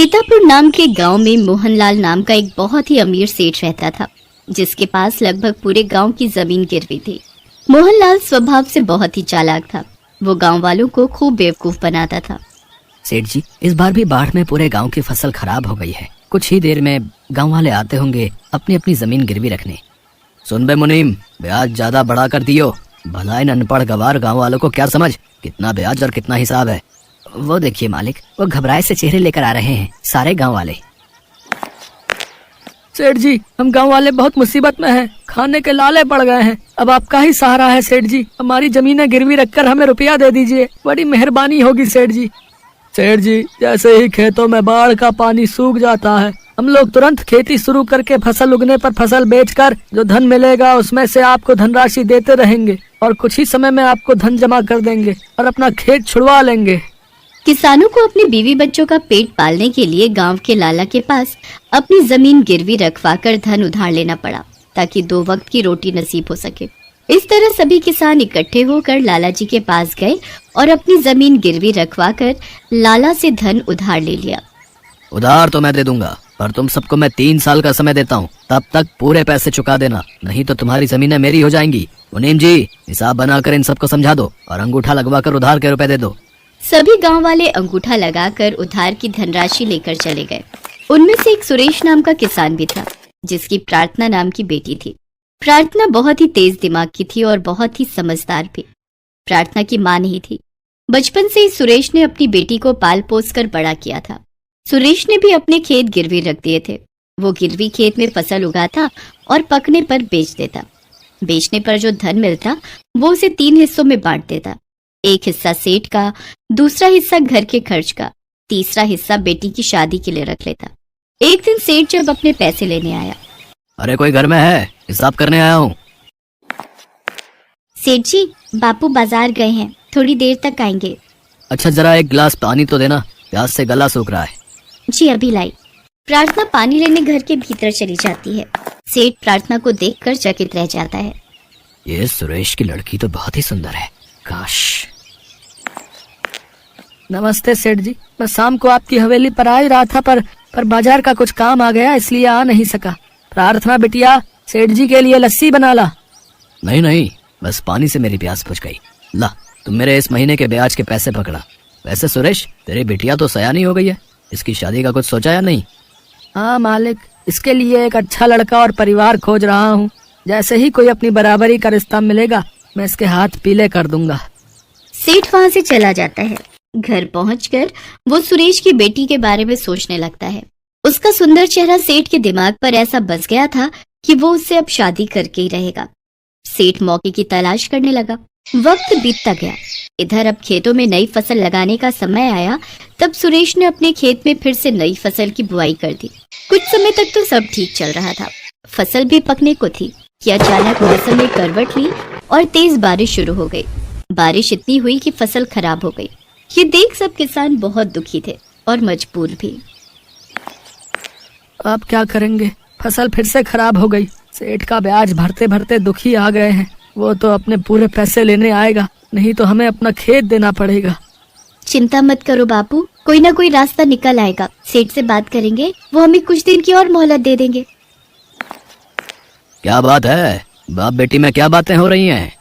सीतापुर नाम के गांव में मोहनलाल नाम का एक बहुत ही अमीर सेठ रहता था, जिसके पास लगभग पूरे गांव की जमीन गिरवी थी। मोहनलाल स्वभाव से बहुत ही चालाक था। वो गांव वालों को खूब बेवकूफ बनाता था। सेठ जी, इस बार भी बाढ़ में पूरे गांव की फसल खराब हो गई है। कुछ ही देर में गांव वाले आते होंगे अपनी अपनी जमीन गिरवी रखने। सुन बे मुनीम, ब्याज ज्यादा बढ़ा कर दियो। भला इन अनपढ़ गवार गांव वालों को क्या समझ कितना ब्याज और कितना हिसाब है। वो देखिए मालिक, वो घबराए से चेहरे लेकर आ रहे हैं सारे गांव वाले। सेठ जी, हम गांव वाले बहुत मुसीबत में हैं, खाने के लाले पड़ गए हैं। अब आपका ही सहारा है सेठ जी। हमारी जमीनें गिरवी रखकर हमें रुपया दे दीजिए, बड़ी मेहरबानी होगी सेठ जी। सेठ जी, जैसे ही खेतों में बाढ़ का पानी सूख जाता है, हम लोग तुरंत खेती शुरू करके फसल उगने पर फसल बेचकर जो धन मिलेगा उसमें से आपको धनराशि देते रहेंगे और कुछ ही समय में आपको धन जमा कर देंगे और अपना खेत छुड़वा लेंगे। किसानों को अपने बीवी बच्चों का पेट पालने के लिए गांव के लाला के पास अपनी जमीन गिरवी रखवाकर धन उधार लेना पड़ा, ताकि 2 वक्त की रोटी नसीब हो सके। इस तरह सभी किसान इकट्ठे होकर लाला जी के पास गए और अपनी जमीन गिरवी रखवाकर लाला से धन उधार ले लिया। उधार तो मैं दे दूंगा, पर तुम सबको मैं 3 साल का समय देता हूँ। तब तक पूरे पैसे चुका देना, नहीं तो तुम्हारी जमीनें मेरी हो जाएंगी। मुनीम जी, हिसाब बनाकर इन सबको समझा दो और अंगूठा लगवाकर उधार के रुपए दे दो। सभी गांव वाले अंगूठा लगाकर उधार की धनराशि लेकर चले गए। उनमें से एक सुरेश नाम का किसान भी था, जिसकी प्रार्थना नाम की बेटी थी। प्रार्थना बहुत ही तेज दिमाग की थी और बहुत ही समझदार भी। प्रार्थना की मां नहीं थी। बचपन से ही सुरेश ने अपनी बेटी को पाल पोस कर बड़ा किया था। सुरेश ने भी अपने खेत गिरवी रख दिए थे। वो गिरवी खेत में फसल उगाता और पकने पर बेच देता। बेचने पर जो धन मिलता वो उसे 3 हिस्सों में बांट देता। एक हिस्सा सेठ का, दूसरा हिस्सा घर के खर्च का, तीसरा हिस्सा बेटी की शादी के लिए रख लेता। एक दिन सेठ जब अपने पैसे लेने आया। अरे कोई घर में है? हिसाब करने आया हूँ। सेठ जी, बापू बाजार गए हैं, थोड़ी देर तक आएंगे। अच्छा, जरा एक गिलास पानी तो देना, प्यास से गला सूख रहा है। जी अभी लाई। प्रार्थना पानी लेने घर के भीतर चली जाती है। सेठ प्रार्थना को देखकर चकित रह जाता है। ये सुरेश की लड़की तो बहुत ही सुंदर है, काश। नमस्ते सेठ जी, मैं शाम को आपकी हवेली पर आ ही रहा था, पर बाजार का कुछ काम आ गया, इसलिए आ नहीं सका। प्रार्थना बिटिया, सेठ जी के लिए लस्सी बना ला। नहीं नहीं, बस पानी से मेरी प्यास बुझ गई। ला, तुम मेरे इस महीने के ब्याज के पैसे पकड़ा। वैसे सुरेश, तेरी बिटिया तो सयानी हो गई है, इसकी शादी का कुछ सोचा या नहीं? हाँ मालिक, इसके लिए एक अच्छा लड़का और परिवार खोज रहा हूँ। जैसे ही कोई अपनी बराबरी का रिश्ता मिलेगा, मैं इसके हाथ पीले कर दूंगा। सेठ वहाँ से चला जाता है। घर पहुंचकर वो सुरेश की बेटी के बारे में सोचने लगता है। उसका सुंदर चेहरा सेठ के दिमाग पर ऐसा बस गया था कि वो उससे अब शादी करके ही रहेगा। सेठ मौके की तलाश करने लगा। वक्त बीतता गया। इधर अब खेतों में नई फसल लगाने का समय आया। तब सुरेश ने अपने खेत में फिर से नई फसल की बुआई कर दी। कुछ समय तक तो सब ठीक चल रहा था, फसल भी पकने को थी कि अचानक मौसम ने करवट ली और तेज बारिश शुरू हो गई। बारिश इतनी हुई कि फसल खराब हो गई। ये देख सब किसान बहुत दुखी थे और मजबूर भी। अब क्या करेंगे? फसल फिर से खराब हो गई। सेठ का ब्याज भरते भरते दुखी आ गए हैं। वो तो अपने पूरे पैसे लेने आएगा, नहीं तो हमें अपना खेत देना पड़ेगा। चिंता मत करो बापू, कोई ना कोई रास्ता निकल आएगा। सेठ से बात करेंगे, वो हमें कुछ दिन की और मोहलत दे देंगे। क्या बात है? बाप बेटी में क्या बातें हो रही हैं?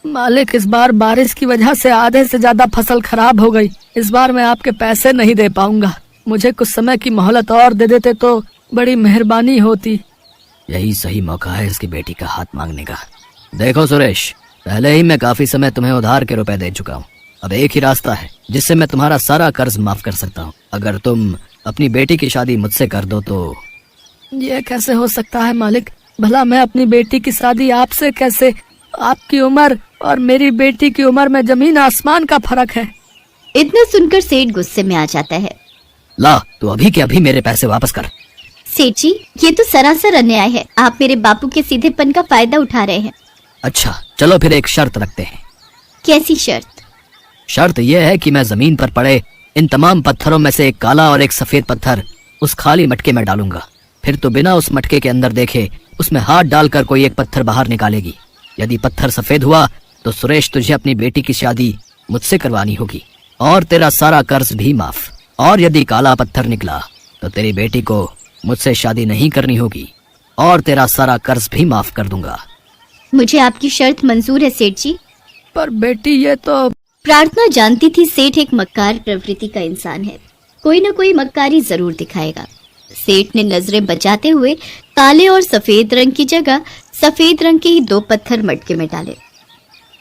मालिक, इस बार बारिश की वजह से आधे से ज्यादा फसल खराब हो गई। इस बार मैं आपके पैसे नहीं दे पाऊंगा। मुझे कुछ समय की मोहलत और दे देते तो बड़ी मेहरबानी होती। यही सही मौका है इसकी बेटी का हाथ मांगने का। देखो सुरेश, पहले ही मैं काफी समय तुम्हें उधार के रुपए दे चुका हूँ। अब एक ही रास्ता है जिससे मैं तुम्हारा सारा कर्ज माफ कर सकता हूँ। अगर तुम अपनी बेटी की शादी मुझसे कर दो तो। ये कैसे हो सकता है मालिक? भला मैं अपनी बेटी की शादी आपसे कैसे? आपकी उम्र और मेरी बेटी की उम्र में जमीन आसमान का फर्क है। इतना सुनकर सेठ गुस्से में आ जाता है। ला, तू अभी के अभी मेरे पैसे वापस कर। सेठ जी, ये तो सरासर अन्याय है। आप मेरे बापू के सीधेपन का फायदा उठा रहे हैं। अच्छा, चलो फिर एक शर्त रखते हैं। कैसी शर्त? शर्त यह है कि मैं जमीन पर पड़े इन तमाम पत्थरों में से एक काला और एक सफेद पत्थर उस खाली मटके में डालूंगा। फिर तो बिना उस मटके के अंदर देखे उसमें हाथ डालकर कोई एक पत्थर बाहर निकालेगी। यदि पत्थर सफेद हुआ तो सुरेश, तुझे अपनी बेटी की शादी मुझसे करवानी होगी और तेरा सारा कर्ज भी माफ। और यदि काला पत्थर निकला तो तेरी बेटी को मुझसे शादी नहीं करनी होगी और तेरा सारा कर्ज भी माफ कर दूंगा। मुझे आपकी शर्त मंजूर है सेठ जी। पर बेटी ये तो। प्रार्थना जानती थी सेठ एक मक्कार प्रवृत्ति का इंसान है, कोई न कोई मक्कारी जरूर दिखाएगा। सेठ ने नजरें बचाते हुए काले और सफेद रंग की जगह सफेद रंग के ही 2 पत्थर मटके में डाले।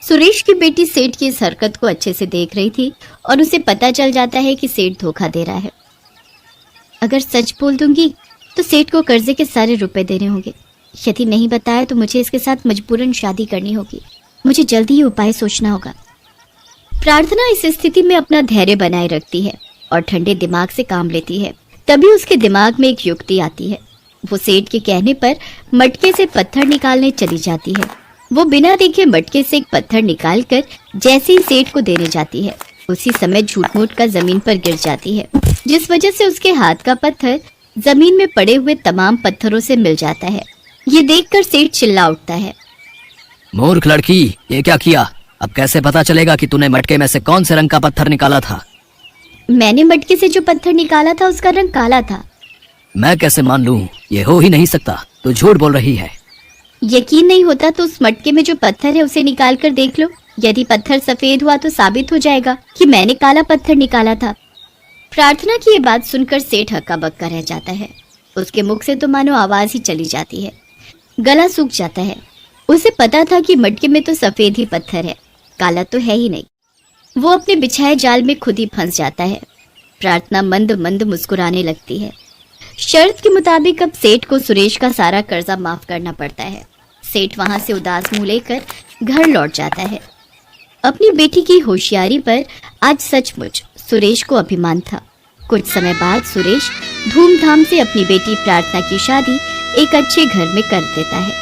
सुरेश की बेटी सेठ की इस हरकत को अच्छे से देख रही थी और उसे पता चल जाता है कि सेठ धोखा दे रहा है। अगर सच बोल दूंगी तो सेठ को कर्जे के सारे रुपए देने होंगे, यदि नहीं बताया तो मुझे इसके साथ मजबूरन शादी करनी होगी। मुझे जल्दी ही उपाय सोचना होगा। प्रार्थना इस स्थिति में अपना धैर्य बनाए रखती है और ठंडे दिमाग से काम लेती है। तभी उसके दिमाग में एक युक्ति आती है। वो सेठ के कहने पर मटके से पत्थर निकालने चली जाती है। वो बिना देखे मटके से एक पत्थर निकालकर जैसे ही सेठ को देने जाती है, उसी समय झूठ-मूठ का जमीन पर गिर जाती है, जिस वजह से उसके हाथ का पत्थर जमीन में पड़े हुए तमाम पत्थरों से मिल जाता है। ये देखकर सेठ चिल्ला उठता है, मूर्ख लड़की, ये क्या किया? अब कैसे पता चलेगा कि तूने मटके में से कौन से रंग का पत्थर निकाला था? मैंने मटके से जो पत्थर निकाला था उसका रंग काला था। मैं कैसे मान लूं? ये हो ही नहीं सकता, तू झूठ बोल रही है। यकीन नहीं होता तो उस मटके में जो पत्थर है उसे निकाल कर देख लो। यदि पत्थर सफेद हुआ तो साबित हो जाएगा कि मैंने काला पत्थर निकाला था। प्रार्थना की ये बात सुनकर सेठ हक्का बक्का रह जाता है। उसके मुख से तो मानो आवाज ही चली जाती है, गला सूख जाता है। उसे पता था कि मटके में तो सफेद ही पत्थर है, काला तो है ही नहीं। वो अपने बिछाए जाल में खुद ही फंस जाता है। प्रार्थना मंद मंद मुस्कुराने लगती है। शर्त के मुताबिक अब सेठ को सुरेश का सारा कर्जा माफ करना पड़ता है। सेठ वहां से उदास मुंह लेकर घर लौट जाता है। अपनी बेटी की होशियारी पर आज सचमुच सुरेश को अभिमान था। कुछ समय बाद सुरेश धूमधाम से अपनी बेटी प्रार्थना की शादी एक अच्छे घर में कर देता है।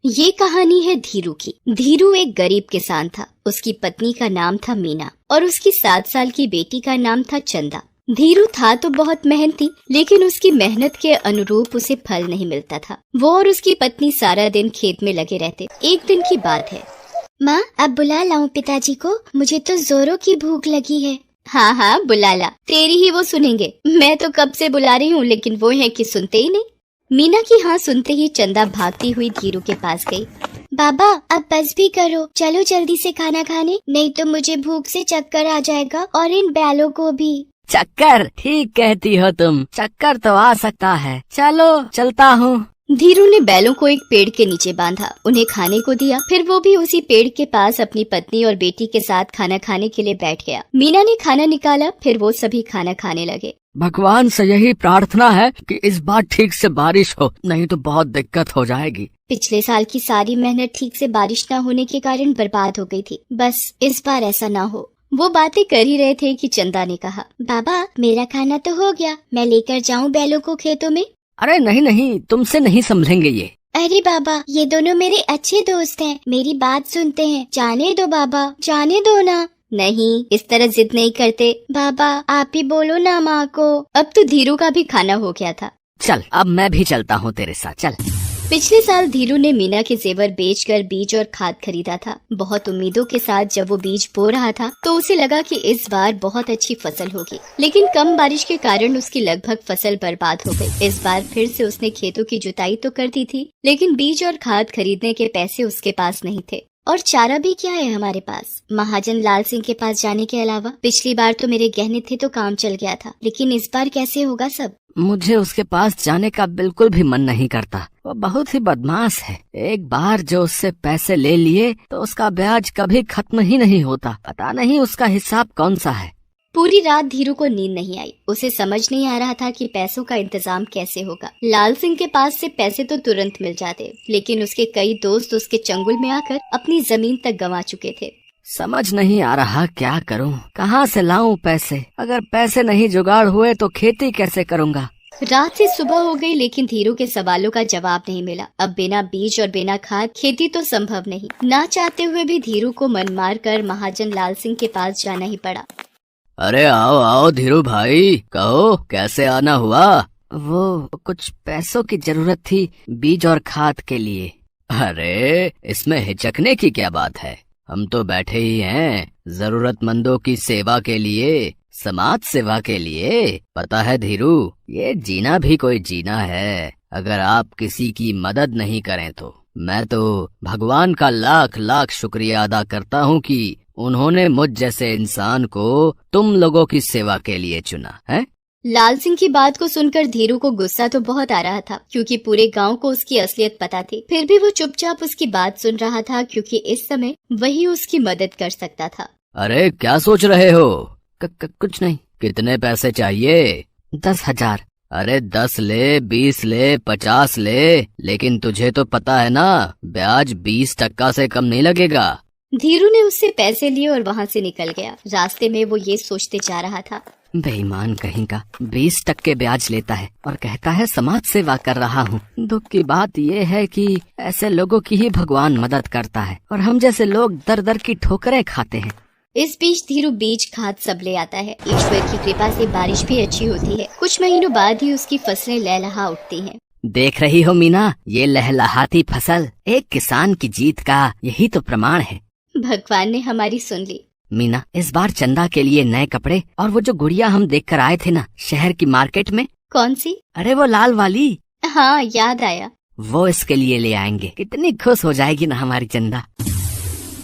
ये कहानी है धीरू की। धीरू एक गरीब किसान था। उसकी पत्नी का नाम था मीना और उसकी 7 साल की बेटी का नाम था चंदा। धीरू था तो बहुत मेहनती, लेकिन उसकी मेहनत के अनुरूप उसे फल नहीं मिलता था। वो और उसकी पत्नी सारा दिन खेत में लगे रहते। एक दिन की बात है। माँ, अब बुला लाऊं पिताजी को? मुझे तो जोरों की भूख लगी है। हाँ हाँ बुला ला, तेरी ही वो सुनेंगे। मैं तो कब से बुला रही हूँ, लेकिन वो है कि सुनते ही नहीं। मीना की हाँ सुनते ही चंदा भागती हुई धीरू के पास गई। बाबा, अब बस भी करो, चलो जल्दी से खाना खाने, नहीं तो मुझे भूख से चक्कर आ जाएगा और इन बैलों को भी। चक्कर? ठीक कहती हो तुम, चक्कर तो आ सकता है, चलो चलता हूँ। धीरू ने बैलों को एक पेड़ के नीचे बांधा, उन्हें खाने को दिया, फिर वो भी उसी पेड़ के पास अपनी पत्नी और बेटी के साथ खाना खाने के लिए बैठ गया। मीना ने खाना निकाला, फिर वो सभी खाना खाने लगे। भगवान से यही प्रार्थना है कि इस बार ठीक से बारिश हो, नहीं तो बहुत दिक्कत हो जाएगी। पिछले साल की सारी मेहनत ठीक से बारिश न होने के कारण बर्बाद हो गई थी, बस इस बार ऐसा ना हो। वो बातें कर ही रहे थे कि चंदा ने कहा, बाबा मेरा खाना तो हो गया, मैं लेकर जाऊं बैलों को खेतों में? अरे नहीं नहीं, तुमसे नहीं संभलेंगे ये। अरे बाबा, ये दोनों मेरे अच्छे दोस्त हैं, मेरी बात सुनते हैं, जाने दो बाबा, जाने दो ना। नहीं, इस तरह जिद नहीं करते। बाबा आप ही बोलो ना माँ को। अब तो धीरू का भी खाना हो गया था। चल अब मैं भी चलता हूँ तेरे साथ, चल। पिछले साल धीरू ने मीना के जेवर बेचकर बीज और खाद खरीदा था। बहुत उम्मीदों के साथ जब वो बीज बो रहा था तो उसे लगा कि इस बार बहुत अच्छी फसल होगी, लेकिन कम बारिश के कारण उसकी लगभग फसल बर्बाद हो गई। इस बार फिर से उसने खेतों की जुताई तो कर दी थी, लेकिन बीज और खाद खरीदने के पैसे उसके पास नहीं थे। और चारा भी क्या है हमारे पास, महाजन लाल सिंह के पास जाने के अलावा? पिछली बार तो मेरे गहने थे तो काम चल गया था, लेकिन इस बार कैसे होगा सब? मुझे उसके पास जाने का बिल्कुल भी मन नहीं करता। वो बहुत ही बदमाश है। एक बार जो उससे पैसे ले लिए तो उसका ब्याज कभी खत्म ही नहीं होता। पता नहीं उसका हिसाब कौन सा है। पूरी रात धीरू को नींद नहीं आई। उसे समझ नहीं आ रहा था कि पैसों का इंतजाम कैसे होगा। लाल सिंह के पास से पैसे तो तुरंत मिल जाते, लेकिन उसके कई दोस्त उसके चंगुल में आकर अपनी जमीन तक गंवा चुके थे। समझ नहीं आ रहा क्या करूं, कहां से लाऊं पैसे? अगर पैसे नहीं जुगाड़ हुए तो खेती कैसे करूंगा? रात से सुबह हो गई, लेकिन धीरू के सवालों का जवाब नहीं मिला। अब बिना बीज और बिना खाद खेती तो संभव नहीं। ना चाहते हुए भी धीरू को मन मार कर महाजन लाल सिंह के पास जाना ही पड़ा। अरे आओ आओ धीरू भाई, कहो कैसे आना हुआ? वो कुछ पैसों की जरूरत थी बीज और खाद के लिए। अरे इसमें हिचकने की क्या बात है, हम तो बैठे ही हैं जरूरतमंदों की सेवा के लिए, समाज सेवा के लिए। पता है धीरू, ये जीना भी कोई जीना है अगर आप किसी की मदद नहीं करें तो। मैं तो भगवान का लाख लाख शुक्रिया अदा करता हूँ कि उन्होंने मुझ जैसे इंसान को तुम लोगों की सेवा के लिए चुना है। लाल सिंह की बात को सुनकर धीरू को गुस्सा तो बहुत आ रहा था, क्योंकि पूरे गांव को उसकी असलियत पता थी। फिर भी वो चुपचाप उसकी बात सुन रहा था, क्योंकि इस समय वही उसकी मदद कर सकता था। अरे क्या सोच रहे हो? कुछ नहीं। कितने पैसे चाहिए? 10,000। अरे 10 ले, 20 ले, 50 ले, लेकिन तुझे तो पता है ना ब्याज 20% से कम नहीं लगेगा। धीरू ने उससे पैसे लिए और वहाँ से निकल गया। रास्ते में वो ये सोचते जा रहा था, बेईमान कहीं का 20% ब्याज लेता है और कहता है समाज सेवा कर रहा हूँ। दुख की बात ये है कि ऐसे लोगों की ही भगवान मदद करता है और हम जैसे लोग दर दर की ठोकरें खाते हैं। इस बीच धीरू बीज खाद सब ले आता है। ईश्वर की कृपा से बारिश भी अच्छी होती है। कुछ महीनों बाद ही उसकी फसलें लहलहा उठती हैं। देख रही हो मीना, ये लहलहाती फसल एक किसान की जीत का यही तो प्रमाण है। भगवान ने हमारी सुन ली। मीना, इस बार चंदा के लिए नए कपड़े और वो जो गुड़िया हम देख कर आए थे ना शहर की मार्केट में। कौन सी? अरे वो लाल वाली। हाँ, याद आया। वो इसके लिए ले आएंगे। कितनी खुश हो जाएगी ना हमारी चंदा।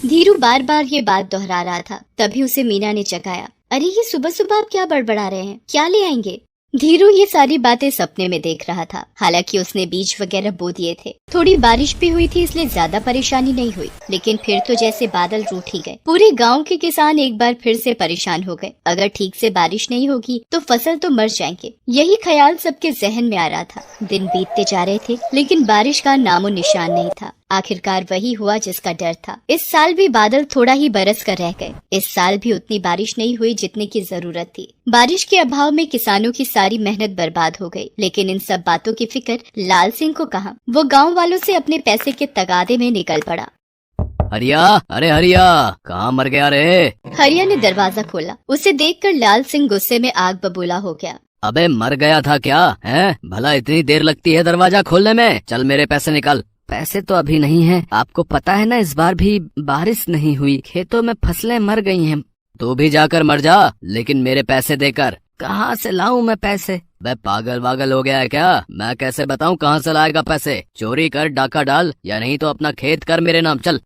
धीरू बार बार ये बात दोहरा रहा था। तभी उसे मीना ने जगाया। अरे ये सुबह सुबह आप क्या बड़बड़ा रहे हैं? क्या ले आएंगे? धीरू ये सारी बातें सपने में देख रहा था। हालांकि उसने बीज वगैरह बो दिए थे। थोड़ी बारिश भी हुई थी, इसलिए ज्यादा परेशानी नहीं हुई। लेकिन फिर तो जैसे बादल रूठ ही गए। पूरे गांव के किसान एक बार फिर से परेशान हो गए। अगर ठीक से बारिश नहीं होगी तो फसल तो मर जाएंगे। यही ख्याल सबके जहन में आ रहा था। दिन बीतते जा रहे थे, लेकिन बारिश का नामो निशान नहीं था। आखिरकार वही हुआ जिसका डर था। इस साल भी बादल थोड़ा ही बरस कर रह गए। इस साल भी उतनी बारिश नहीं हुई जितने की जरूरत थी। बारिश के अभाव में किसानों की सारी मेहनत बर्बाद हो गई। लेकिन इन सब बातों की फिक्र लाल सिंह को कहाँ। वो गांव वालों से अपने पैसे के तगादे में निकल पड़ा। हरिया, अरे हरिया, कहाँ मर गया रे? हरिया ने दरवाजा खोला। उसे देखकर लाल सिंह गुस्से में आग बबूला हो गया। अबे मर गया था क्या? है भला इतनी देर लगती है दरवाजा खोलने में? चल मेरे पैसे निकाल। पैसे तो अभी नहीं है। आपको पता है ना इस बार भी बारिश नहीं हुई, खेतों में फसलें मर गई हैं। तू भी जाकर मर जा, लेकिन मेरे पैसे देकर। कहाँ से लाऊं मैं पैसे? बे पागल वागल हो गया है क्या? मैं कैसे बताऊं कहाँ से लाएगा पैसे? चोरी कर, डाका डाल, या नहीं तो अपना खेत कर मेरे नाम। चल।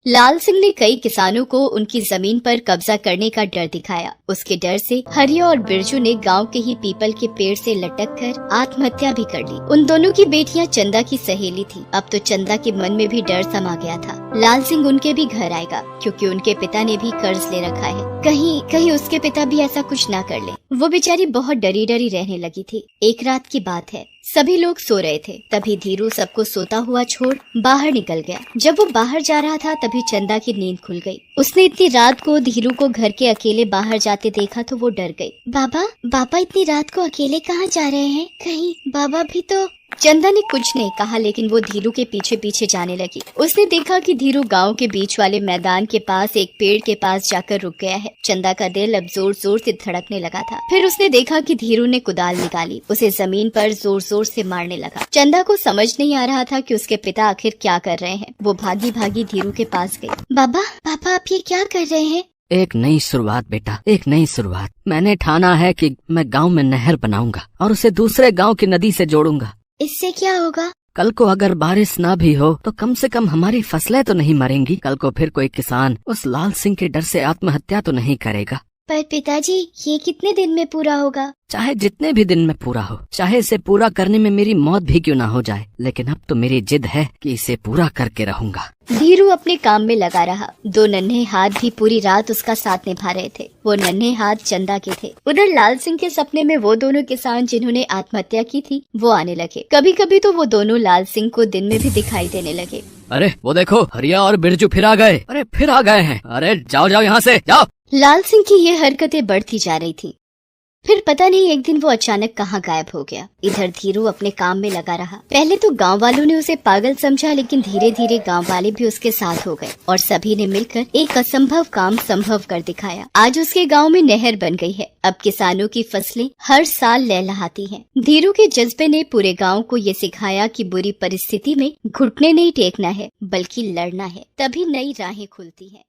लाल सिंह ने कई किसानों को उनकी जमीन पर कब्जा करने का डर दिखाया। उसके डर से हरिया और बिरजू ने गांव के ही पीपल के पेड़ से लटक कर आत्महत्या भी कर ली। उन दोनों की बेटियां चंदा की सहेली थी। अब तो चंदा के मन में भी डर समा गया था। लाल सिंह उनके भी घर आएगा, क्योंकि उनके पिता ने भी कर्ज ले रखा है। कहीं उसके पिता भी ऐसा कुछ ना कर ले। वो बेचारी बहुत डरी डरी रहने लगी थी। एक रात की बात है, सभी लोग सो रहे थे। तभी धीरू सबको सोता हुआ छोड़ बाहर निकल गया। जब वो बाहर जा रहा था तभी चंदा की नींद खुल गई। उसने इतनी रात को धीरू को घर के अकेले बाहर जाते देखा तो वो डर गई। बाबा इतनी रात को अकेले कहाँ जा रहे हैं? कहीं बाबा भी तो। चंदा ने कुछ नहीं कहा, लेकिन वो धीरू के पीछे पीछे जाने लगी। उसने देखा कि धीरू गांव के बीच वाले मैदान के पास एक पेड़ के पास जाकर रुक गया है। चंदा का दिल अब जोर जोर से धड़कने लगा था। फिर उसने देखा कि धीरू ने कुदाल निकाली, उसे जमीन पर जोर जोर से मारने लगा। चंदा को समझ नहीं आ रहा था कि उसके पिता आखिर क्या कर रहे हैं। वो भागी भागी धीरू के पास गई। पापा आप ये क्या कर रहे हैं? एक नई शुरुआत बेटा, एक नई शुरुआत। मैंने ठाना है कि मैं गांव में नहर बनाऊंगा और उसे दूसरे गांव की नदी से जोड़ूंगा। इससे क्या होगा? कल को अगर बारिश ना भी हो तो कम से कम हमारी फसलें तो नहीं मरेंगी। कल को फिर कोई किसान उस लाल सिंह के डर से आत्महत्या तो नहीं करेगा। पर पिताजी, ये कितने दिन में पूरा होगा? चाहे जितने भी दिन में पूरा हो, चाहे इसे पूरा करने में मेरी मौत भी क्यों ना हो जाए, लेकिन अब तो मेरी जिद है कि इसे पूरा करके रहूंगा। धीरू अपने काम में लगा रहा। दो नन्हे हाथ भी पूरी रात उसका साथ निभा रहे थे। वो नन्हे हाथ चंदा के थे। उधर लाल सिंह के सपने में वो दोनों किसान जिन्होंने आत्महत्या की थी वो आने लगे। कभी कभी तो वो दोनों लाल सिंह को दिन में भी दिखाई देने लगे। अरे वो देखो, हरिया और बिरजू फिर आ गए। अरे फिर आ गए हैं। अरे जाओ जाओ यहाँ से जाओ। लाल सिंह की ये हरकतें बढ़ती जा रही थी। फिर पता नहीं एक दिन वो अचानक कहाँ गायब हो गया। इधर धीरू अपने काम में लगा रहा। पहले तो गांव वालों ने उसे पागल समझा, लेकिन धीरे धीरे गांव वाले भी उसके साथ हो गए और सभी ने मिलकर एक असंभव काम संभव कर दिखाया। आज उसके गांव में नहर बन गई है। अब किसानों की फसलें हर साल लहलहाती हैं। धीरू के जज्बे ने पूरे गाँव को ये सिखाया कि बुरी परिस्थिति में घुटने नहीं टेकना है, बल्कि लड़ना है, तभी नई राहें खुलती है।